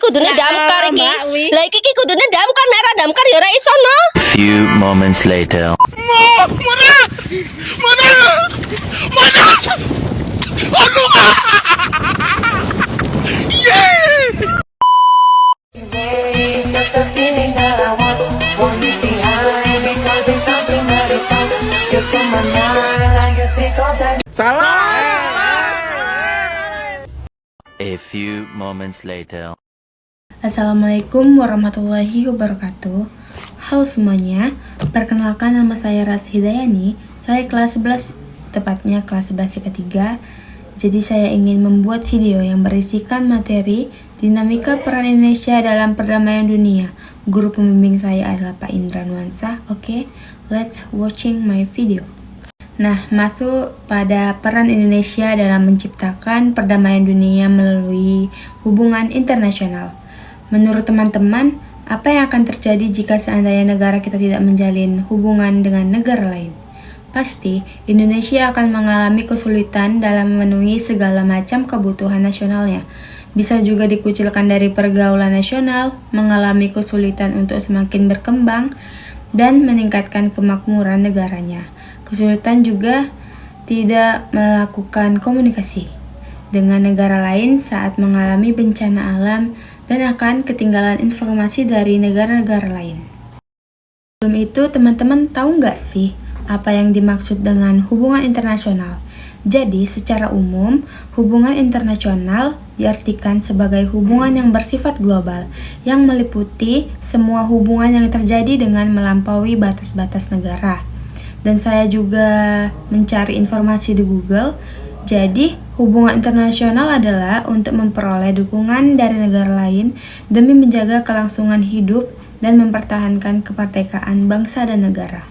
kudune damkar iki. Lah iki kudune damkar, nek ora damkar ya ora iso no. Few moments later. A few moments later. Assalamualaikum warahmatullahi wabarakatuh. Halo semuanya, perkenalkan nama saya Ras Hidayani. Saya kelas 11, tepatnya kelas 11 IPA 3. Jadi saya ingin membuat video yang berisikan materi dinamika peran Indonesia dalam perdamaian dunia. Guru pembimbing saya adalah Pak Indra Nuansa. Oke, let's watching my video. Nah, masuk pada peran Indonesia dalam menciptakan perdamaian dunia melalui hubungan internasional. Menurut teman-teman, apa yang akan terjadi jika seandainya negara kita tidak menjalin hubungan dengan negara lain? Pasti, Indonesia akan mengalami kesulitan dalam memenuhi segala macam kebutuhan nasionalnya. Bisa juga dikucilkan dari pergaulan nasional, mengalami kesulitan untuk semakin berkembang, dan meningkatkan kemakmuran negaranya. Kesulitan juga tidak melakukan komunikasi dengan negara lain saat mengalami bencana alam dan akan ketinggalan informasi dari negara-negara lain. Sebelum itu, teman-teman tahu nggak sih apa yang dimaksud dengan hubungan internasional? Jadi, secara umum, hubungan internasional diartikan sebagai hubungan yang bersifat global, yang meliputi semua hubungan yang terjadi dengan melampaui batas-batas negara. Dan saya juga mencari informasi di Google. Jadi, hubungan internasional adalah untuk memperoleh dukungan dari negara lain demi menjaga kelangsungan hidup dan mempertahankan kemerdekaan bangsa dan negara.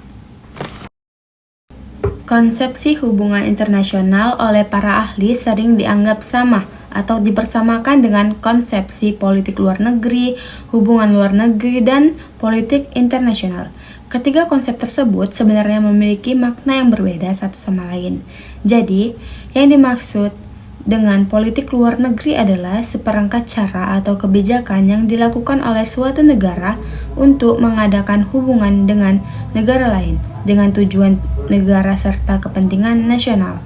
Konsepsi hubungan internasional oleh para ahli sering dianggap sama atau dipersamakan dengan konsepsi politik luar negeri, hubungan luar negeri, dan politik internasional. Ketiga konsep tersebut sebenarnya memiliki makna yang berbeda satu sama lain. Jadi, yang dimaksud dengan politik luar negeri adalah seperangkat cara atau kebijakan yang dilakukan oleh suatu negara untuk mengadakan hubungan dengan negara lain dengan tujuan negara serta kepentingan nasional.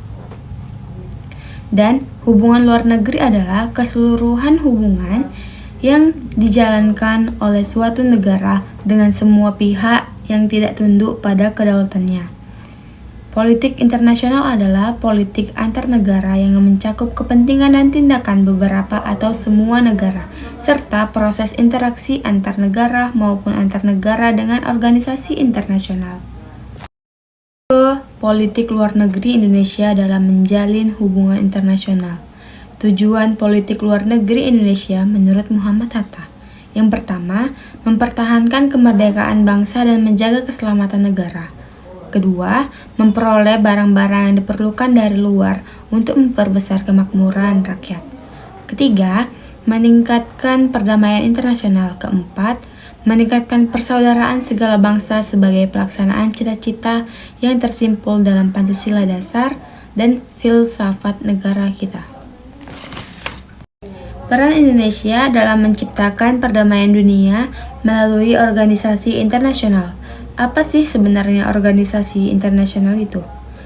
Dan hubungan luar negeri adalah keseluruhan hubungan yang dijalankan oleh suatu negara dengan semua pihak yang tidak tunduk pada kedaulatannya. Politik internasional adalah politik antar negara yang mencakup kepentingan dan tindakan beberapa atau semua negara, serta proses interaksi antar negara maupun antar negara dengan organisasi internasional. Politik luar negeri Indonesia dalam menjalin hubungan internasional. Tujuan politik luar negeri Indonesia menurut Muhammad Hatta. Yang pertama, mempertahankan kemerdekaan bangsa dan menjaga keselamatan negara. Kedua, memperoleh barang-barang yang diperlukan dari luar untuk memperbesar kemakmuran rakyat. Ketiga, meningkatkan perdamaian internasional. Keempat, meningkatkan persaudaraan segala bangsa sebagai pelaksanaan cita-cita yang tersimpul dalam Pancasila Dasar dan filsafat negara kita. Peran Indonesia dalam menciptakan perdamaian dunia melalui organisasi internasional. Apa sih sebenarnya organisasi internasional itu?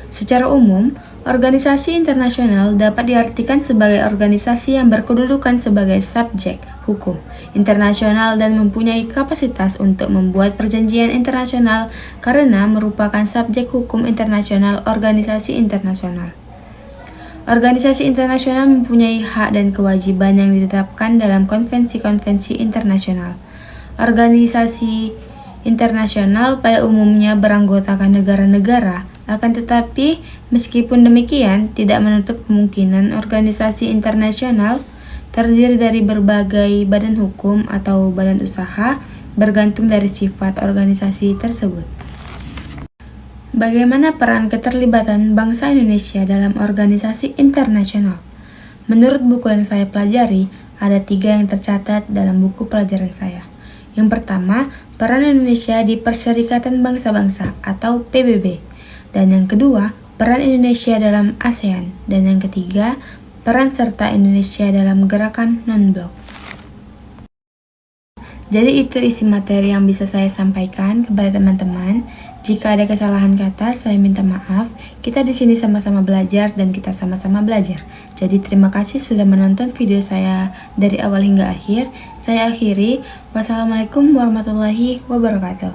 Secara umum, organisasi internasional dapat diartikan sebagai organisasi yang berkedudukan sebagai subjek hukum internasional dan mempunyai kapasitas untuk membuat perjanjian internasional karena merupakan subjek hukum internasional organisasi internasional. Organisasi internasional mempunyai hak dan kewajiban yang ditetapkan dalam konvensi-konvensi internasional. Organisasi internasional pada umumnya beranggotakan negara-negara, akan tetapi meskipun demikian tidak menutup kemungkinan organisasi internasional terdiri dari berbagai badan hukum atau badan usaha bergantung dari sifat organisasi tersebut. Bagaimana peran keterlibatan bangsa Indonesia dalam organisasi internasional? Menurut buku yang saya pelajari, ada 3 yang tercatat dalam buku pelajaran saya. Yang pertama, peran Indonesia di Perserikatan Bangsa-Bangsa atau PBB. Dan yang kedua, peran Indonesia dalam ASEAN. Dan yang ketiga, peran serta Indonesia dalam gerakan non-blok. Jadi itu isi materi yang bisa saya sampaikan kepada teman-teman. Jika ada kesalahan kata, saya minta maaf. Kita di sini sama-sama belajar dan kita sama-sama belajar. Jadi terima kasih sudah menonton video saya dari awal hingga akhir. Saya akhiri. Wassalamualaikum warahmatullahi wabarakatuh.